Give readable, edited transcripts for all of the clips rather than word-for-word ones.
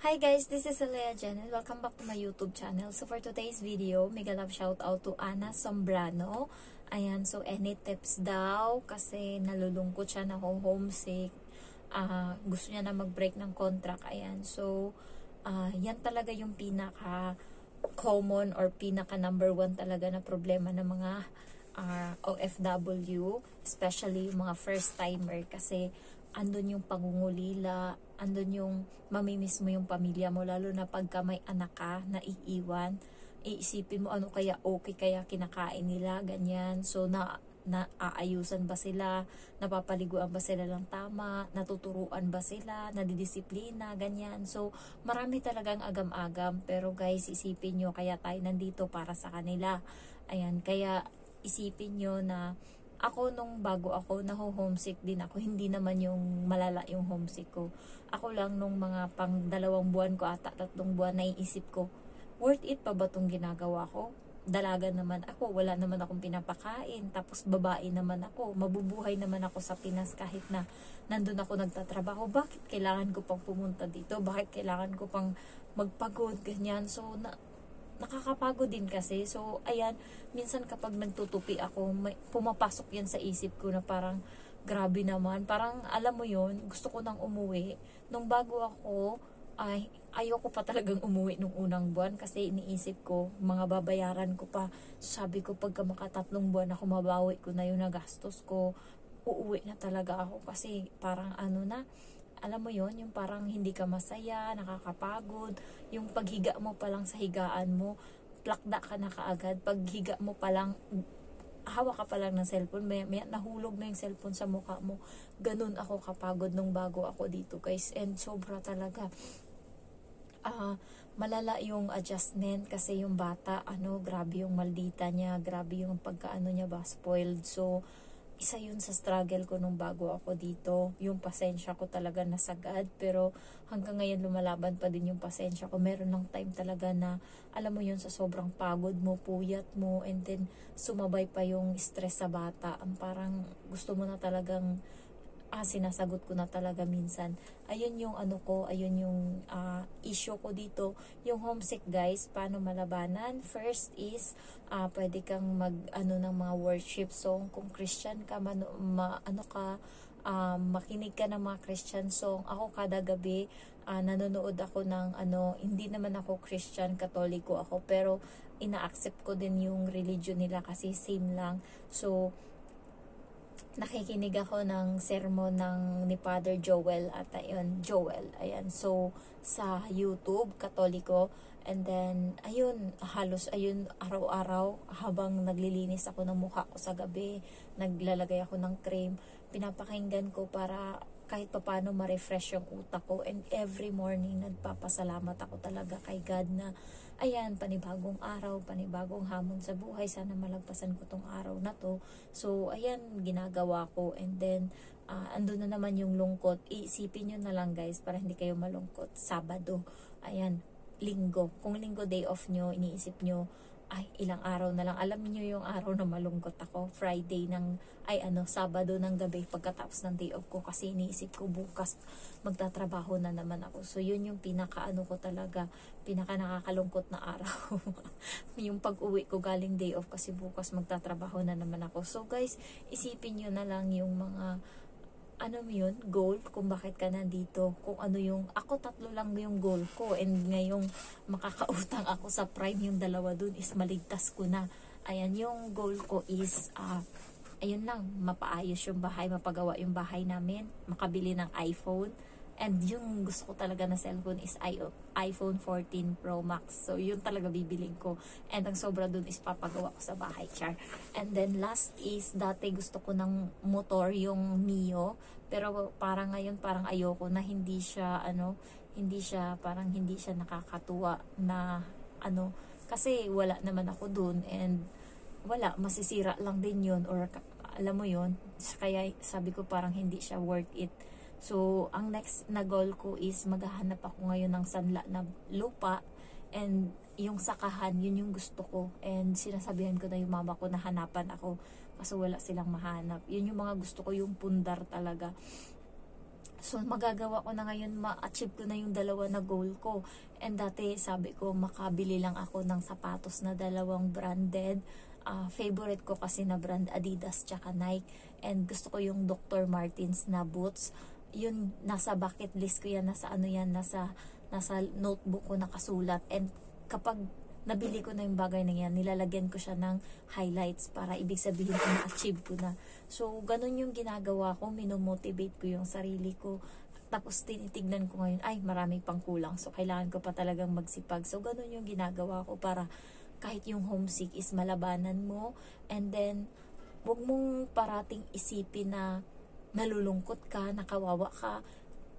Hi guys, this is Alea Jen and welcome back to my YouTube channel. So for today's video, mega love shout out to Ana Sombrano. Ayan, so any tips daw kasi nalulungkot siya na homesick. Gusto niya na mag-break ng contract. Ayan, so yan talaga yung pinaka common or pinaka number one talaga na problema ng mga OFW, especially yung mga first timer kasi andun yung pangungulila, andun yung mamimiss mo yung pamilya mo, lalo na pagka may anak ka na iiwan, iisipin mo ano kaya okay kaya kinakain nila, ganyan. So naaayusan ba sila, napapaliguan ba sila lang tama, natuturuan ba sila, nadidisiplina, ganyan. So marami talagang agam-agam, pero guys, isipin nyo, kaya tayo nandito para sa kanila. Ayan, kaya isipin nyo na ako nung bago ako, naho-homesick din ako. Hindi naman yung malala yung homesick ko. Ako lang nung mga pang 2 buwan ko ata, 3 buwan, naiisip ko, worth it pa ba itong ginagawa ko? Dalaga naman ako, wala naman akong pinapakain, tapos babae naman ako, mabubuhay naman ako sa Pinas kahit na nandun ako nagtatrabaho. Bakit kailangan ko pang pumunta dito? Bakit kailangan ko pang magpagod, ganyan? So, nakakapagod din kasi. So, ayan, minsan kapag nagtutupi ako, pumapasok yan sa isip ko na parang, grabe naman. Parang, alam mo yon, gusto ko nang umuwi. Nung bago ako, ay, ayoko pa talagang umuwi nung unang buwan kasi iniisip ko, mga babayaran ko pa. Sabi ko, pagka makatatlong buwan ako, mabawi ko na yung nagastos ko. Uuwi na talaga ako kasi parang ano na, alam mo yon, yung parang hindi ka masaya, nakakapagod, yung paghiga mo pa lang sa higaan mo, plakda ka na kaagad, paghiga mo pa lang, hawak ka pa lang ng cellphone, may nahulog na yung cellphone sa mukha mo. Ganun ako kapagod nung bago ako dito guys, and sobra talaga. Malala yung adjustment kasi yung bata, grabe yung maldita niya, grabe yung pagkaano niya ba, spoiled. So isa yun sa struggle ko nung bago ako dito. Yung pasensya ko talaga nasagad, pero hanggang ngayon lumalaban pa din yung pasensya ko. Meron ng time talaga na, alam mo yun, sa sobrang pagod mo, puyat mo, and then sumabay pa yung stress sa bata. Ang parang gusto mo na talagang, sinasagot ko na talaga minsan. Ayun yung ayun yung issue ko dito. Yung homesick guys, paano malabanan? First is, pwede kang ng mga worship song. Kung Christian ka, makinig ka ng mga Christian song. Ako kada gabi, nanonood ako ng hindi naman ako Christian, Katoliko ako, pero ina-accept ko din yung religion nila kasi same lang. So, nakikinig ako ng sermon ni Father Joel at Joel. Ayan. So, sa YouTube, Katoliko. And then, halos araw-araw habang naglilinis ako ng mukha ko sa gabi, naglalagay ako ng cream, pinapakinggan ko para kahit paano ma-refresh yung utak ko. And every morning, nagpapasalamat ako talaga kay God na, ayan, panibagong araw, panibagong hamon sa buhay. Sana malagpasan ko tong araw na to. So, ayan, ginagawa ko. And then, andun na naman yung lungkot. Iisipin nyo na lang guys, para hindi kayo malungkot. Sabado, ayan, linggo. Kung linggo day off nyo, iniisip nyo, ay, ilang araw na lang. Alam niyo yung araw na malungkot ako. Friday Sabado ng gabi pagkatapos ng day off ko kasi iniisip ko bukas magtatrabaho na naman ako. So, yun yung pinaka ko talaga, pinaka nakakalungkot na araw. Yung pag-uwi ko galing day off kasi bukas magtatrabaho na naman ako. So, guys, isipin nyo na lang yung mga goal kung bakit ka nandito, kung ako 3 lang yung goal ko, and ngayong makakautang ako sa Prime, yung 2 dun is maligtas ko na. Ayan, yung goal ko is ayun lang, mapaayos yung bahay, mapagawa yung bahay namin, makabili ng iPhone, and yung gusto ko talaga na cellphone is iPhone 14 Pro Max. So, yun talaga bibiling ko. And ang sobra dun is papagawa ko sa bahay, char. And then, last is, dati gusto ko ng motor, yung Mio. Pero parang ngayon, parang ayoko na hindi siya nakakatuwa na kasi wala naman ako dun. And wala, masisira lang din yun. Or, alam mo yun, kaya sabi ko parang hindi siya worth it. So, ang next na goal ko is maghahanap ako ngayon ng sanla na lupa, and yung sakahan, yun yung gusto ko. And sinasabihan ko na yung mama ko na hanapan ako kasi wala silang mahanap. Yun yung mga gusto ko, yung pundar talaga. So, magagawa ko na ngayon, ma-achieve ko na yung dalawa na goal ko. And dati, sabi ko, makabili lang ako ng sapatos na dalawang branded. Favorite ko kasi na brand Adidas tsaka Nike. And gusto ko yung Dr. Martens na boots. Yun, nasa bucket list ko yan, nasa ano yan, nasa notebook ko nakasulat. And kapag nabili ko na yung bagay na yan, nilalagyan ko siya ng highlights para ibig sabihin ko na-achieve ko na. So, ganun yung ginagawa ko, minomotivate ko yung sarili ko. Tapos tinitignan ko ngayon, ay marami pang kulang. So, kailangan ko pa talagang magsipag. So, ganun yung ginagawa ko para kahit yung homesick is malabanan mo. And then, huwag mong parating isipin na nalulungkot ka, nakawawa ka.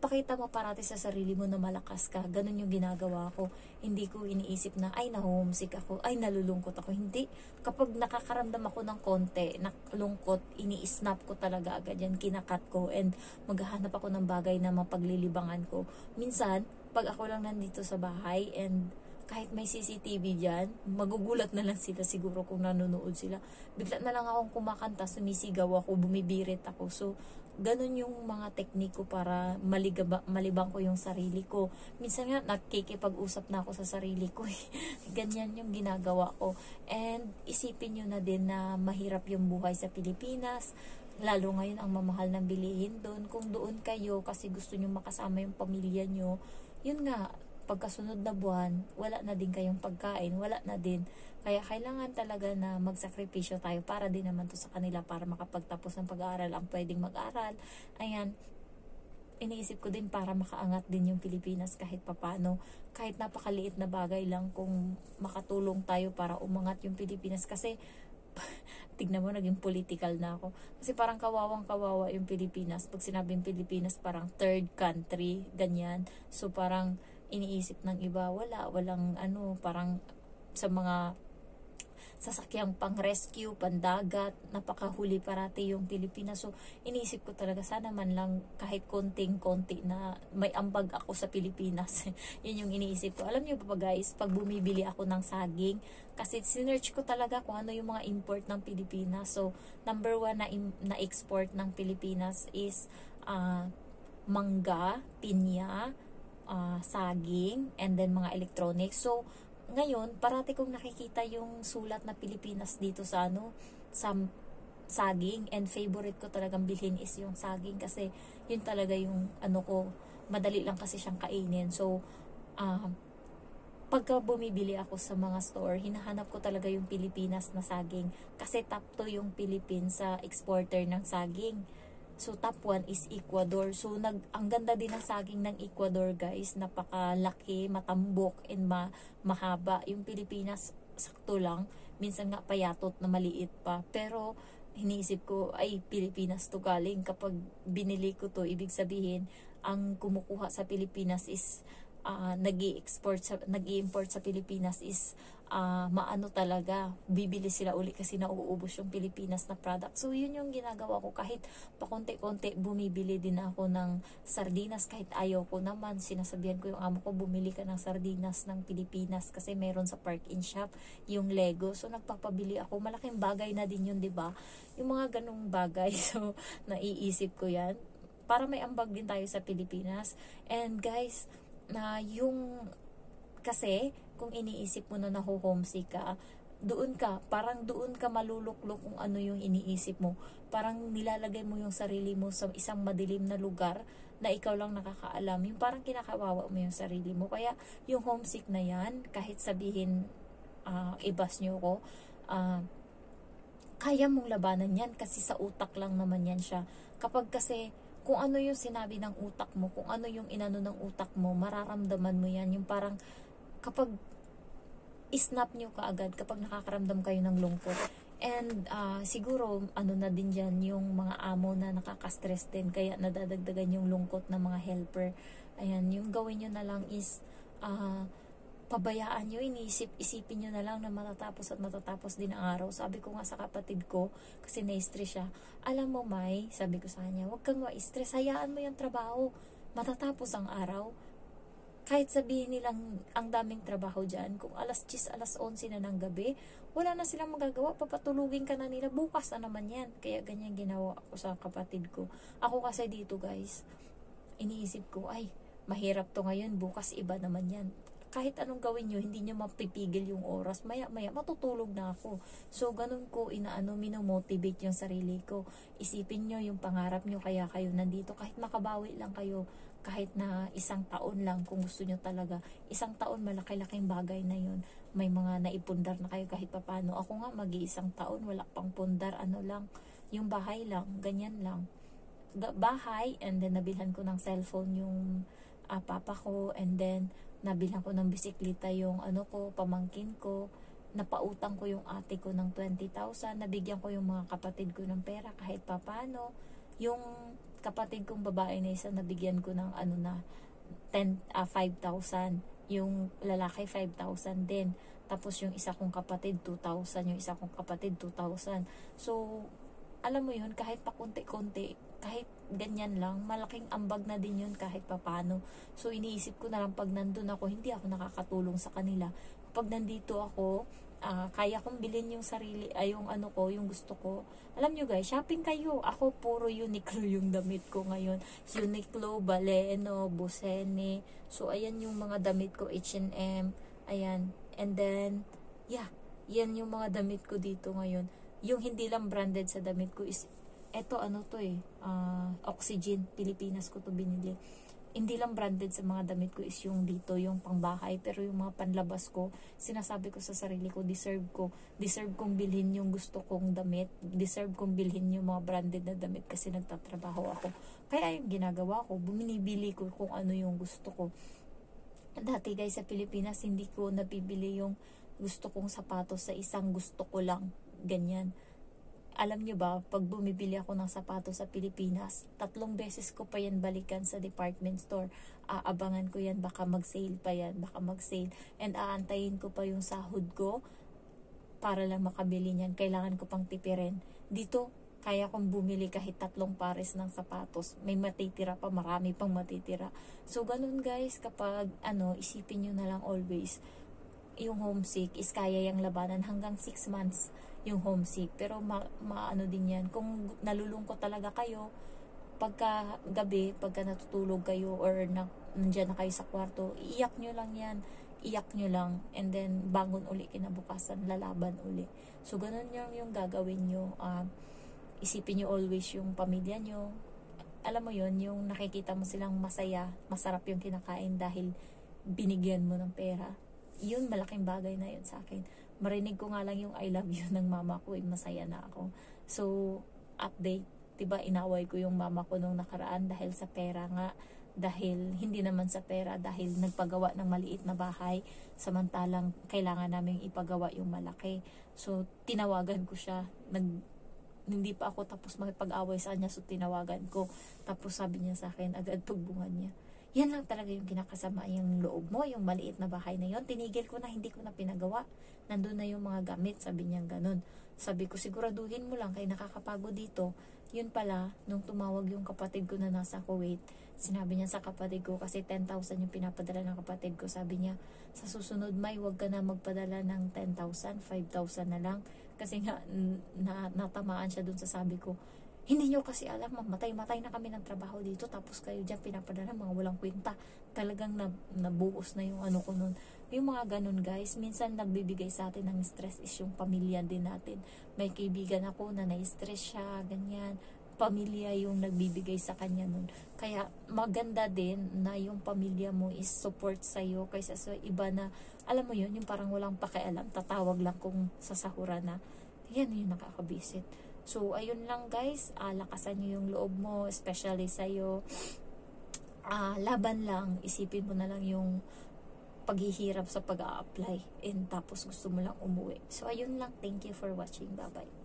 Pakita mo parati sa sarili mo na malakas ka. Ganun yung ginagawa ko. Hindi ko iniisip na, ay, na-homesick ako, ay, nalulungkot ako. Hindi. Kapag nakakaramdam ako ng konti, nakalungkot, ini-snap ko talaga agad yan, kinakat ko, and maghahanap ako ng bagay na mapaglilibangan ko. Minsan, pag ako lang nandito sa bahay, and kahit may CCTV dyan, magugulat na lang sila siguro kung nanonood sila. Bigla na lang akong kumakanta, sumisigaw ako, bumibirit ako. So, ganun yung mga teknik ko para malibang ko yung sarili ko. Minsan nga, nakikipag-usap na ako sa sarili ko. Ganyan yung ginagawa ko. And isipin nyo na din na mahirap yung buhay sa Pilipinas. Lalo ngayon ang mamahal ng bilihin doon. Kung doon kayo kasi gusto nyo makasama yung pamilya nyo, yun nga, pagkasunod na buwan, wala na din kayong pagkain, wala na din. Kaya kailangan talaga na magsakripisyo tayo para din naman to sa kanila, para makapagtapos ng pag-aaral ang pwedeng mag-aral. Ayan, iniisip ko din para makaangat din yung Pilipinas kahit papano. Kahit napakaliit na bagay lang, kung makatulong tayo para umangat yung Pilipinas. Kasi, tignan mo, naging political na ako. Kasi parang kawawang-kawawa yung Pilipinas. Pag sinabing Pilipinas, parang third country, ganyan. So, parang iniisip ng iba, walang ano, parang sa mga sasakyang pang-rescue, pandagat, napakahuli parati yung Pilipinas. So, iniisip ko talaga, sana man lang kahit konting-konti na may ambag ako sa Pilipinas. Yun yung iniisip ko. Alam niyo ba guys, pag bumibili ako ng saging, kasi sinearch ko talaga kung ano yung mga import ng Pilipinas. So, number 1 na export ng Pilipinas is mangga, pinya, saging, and then mga electronics. So, ngayon, parati kong nakikita yung sulat na Pilipinas dito sa sa saging, and favorite ko talagang bilhin is yung saging kasi yun talaga yung ko, madali lang kasi siyang kainin. So, pagka bumibili ako sa mga store, hinahanap ko talaga yung Pilipinas na saging kasi top 2 yung Philippines sa exporter ng saging. So, top 1 is Ecuador. So, ang ganda din ng saging ng Ecuador, guys. Napakalaki, matambok, and mahaba. Yung Pilipinas, sakto lang. Minsan nga payatot na maliit pa. Pero, iniisip ko, ay, Pilipinas to galing. Kapag binili ko to, ibig sabihin, ang kumukuha sa Pilipinas is, nag-i-import sa Pilipinas is, maano talaga, bibili sila uli kasi nauubos yung Pilipinas na product. So, yun yung ginagawa ko. Kahit pakonti-konti, bumibili din ako ng sardinas. Kahit ayaw ko naman, sinasabihan ko yung amo ko, bumili ka ng sardinas ng Pilipinas kasi meron sa Park in Shop yung Lego. So, nagpapabili ako. Malaking bagay na din yun, diba? Yung mga ganong bagay. So, naiisip ko yan. Para may ambag din tayo sa Pilipinas. And guys, kasi, kung iniisip mo na naho-homesick ka, parang doon ka maluluklok kung ano yung iniisip mo. Parang nilalagay mo yung sarili mo sa isang madilim na lugar na ikaw lang nakakaalam. Yung parang kinakawawa mo yung sarili mo. Kaya yung homesick na yan, kahit sabihin, ibas nyo ko, kaya mong labanan yan kasi sa utak lang naman yan siya. Kapag kasi, kung ano yung sinabi ng utak mo, kung ano yung inano ng utak mo, mararamdaman mo yan. Yung parang, kapag snap nyo kaagad kapag nakakaramdam kayo ng lungkot. And siguro na din dyan yung mga amo na nakaka-stress din, kaya nadadagdagan yung lungkot ng mga helper. Ayan, yung gawin nyo na lang is pabayaan nyo, isipin nyo na lang na matatapos at matatapos din ang araw. Sabi ko nga sa kapatid ko, kasi na-stress siya, alam mo May, sabi ko sa kanya, huwag kang ma-stress, hayaan mo yung trabaho, matatapos ang araw. Kahit sabihin nilang ang daming trabaho dyan, kung alas 10, alas 11 na ng gabi, wala na silang magagawa, papatulugin ka na nila, bukas na naman yan. Kaya ganyan ginawa ko sa kapatid ko. Ako kasi dito guys, iniisip ko, ay, mahirap to ngayon, bukas iba naman yan. Kahit anong gawin nyo, hindi nyo mapipigil yung oras. Maya-maya, matutulog na ako. So, ganun ko, minomotivate yung sarili ko. Isipin nyo yung pangarap nyo, kaya kayo nandito. Kahit makabawi lang kayo, kahit na 1 taon lang, kung gusto nyo talaga. 1 taon, malaki-laking bagay na yun. May mga naipundar na kayo kahit papano. Ako nga, mag-1 taon, wala pang pundar, yung bahay lang, ganyan lang. Bahay, and then nabilhan ko ng cellphone yung papa ko, and then nabilhan ko ng bisikleta yung pamangkin ko, napautang ko yung ate ko ng 20,000, nabigyan ko yung mga kapatid ko ng pera kahit papano. Yung kapatid kong babae na isa, nabigyan ko ng 5,000, yung lalaki 5,000 din. Tapos yung isa kong kapatid 2,000, yung isa kong kapatid 2,000. So, alam mo yun, kahit pa konti-konti, kahit ganyan lang, malaking ambag na din yun kahit papano. So, iniisip ko na lang pag nandun ako, hindi ako nakakatulong sa kanila. Pag nandito ako, kaya kong bilhin yung sarili, yung gusto ko. Alam nyo guys, shopping kayo. Ako, puro Uniqlo yung damit ko ngayon. Uniqlo, Baleno, Buseni. So, ayan yung mga damit ko, H&M. Ayan. And then, yeah, yan yung mga damit ko dito ngayon. Yung hindi lang branded sa damit ko is, Oxygen, Pilipinas ko to binili. Hindi lang branded sa mga damit ko is yung dito, yung pangbahay, pero yung mga panlabas ko, sinasabi ko sa sarili ko, deserve kong bilhin yung gusto kong damit, deserve kong bilhin yung mga branded na damit kasi nagtatrabaho ako. Kaya yung ginagawa ko, binibili ko kung ano yung gusto ko. Dati guys, sa Pilipinas, hindi ko nabibili yung gusto kong sapatos sa isang gusto ko lang, ganyan. Alam nyo ba, pag bumibili ako ng sapatos sa Pilipinas, 3 beses ko pa yan balikan sa department store. Aabangan ko yan, baka mag-sale pa yan, baka mag-sale. And aantayin ko pa yung sahod ko para lang makabili niyan. Kailangan ko pang tipirin. Dito, kaya kong bumili kahit 3 pares ng sapatos. May matitira pa, marami pang matitira. So, ganun guys, kapag isipin nyo na lang always, yung homesick is kaya yung labanan hanggang 6 months yung homesick. Pero maano din yan. Kung nalulungkot talaga kayo, pagka gabi, pagka natutulog kayo or nandyan na kayo sa kwarto, iiyak nyo lang yan. Iyak nyo lang. And then, bangon uli kinabukasan, lalaban uli. So, ganun yung gagawin nyo. Isipin nyo always yung pamilya nyo. Alam mo yon, yung nakikita mo silang masaya, masarap yung kinakain dahil binigyan mo ng pera. Yun, malaking bagay na yun sa akin. Marinig ko nga lang yung I love you ng mama ko, masaya na ako. So, update, diba, inaway ko yung mama ko nung nakaraan dahil sa pera nga. Dahil, hindi naman sa pera, dahil nagpagawa ng maliit na bahay, samantalang kailangan namin ipagawa yung malaki. So, tinawagan ko siya. Hindi pa ako tapos makipag-away sa kanya, so tinawagan ko. Tapos sabi niya sa akin, agad pagbungan niya, yan lang talaga yung kinakasama yung loob mo, yung maliit na bahay na yon. Tinigil ko na, hindi ko na pinagawa. Nandun na yung mga gamit, sabi niya ganun. Sabi ko, siguraduhin mo lang, kaya nakakapagod dito. Yun pala, nung tumawag yung kapatid ko na nasa Kuwait, sinabi niya sa kapatid ko, kasi 10,000 yung pinapadala ng kapatid ko. Sabi niya, sa susunod May, wag ka na magpadala ng 10,000, 5,000 na lang. Kasi nga, natamaan siya dun sa sabi ko, hindi nyo kasi alam, matay-matay na kami ng trabaho dito, tapos kayo dyan pinapadala mga walang kwenta. Talagang nabuos na yung ko nun. Yung mga ganun guys, minsan nagbibigay sa atin ng stress is yung pamilya din natin. May kaibigan ako na na-stress siya, ganyan. Pamilya yung nagbibigay sa kanya nun. Kaya maganda din na yung pamilya mo is support sa'yo kaysa sa iba na, alam mo yun, yung parang walang pakialam, tatawag lang kung sasahuran na. Yan yung nakakabisit. So, ayun lang guys, lakasan nyo yung loob mo, especially sa'yo. Laban lang, isipin mo na lang yung paghihirap sa pag-a-apply and tapos gusto mo lang umuwi. So, ayun lang, thank you for watching, bye-bye.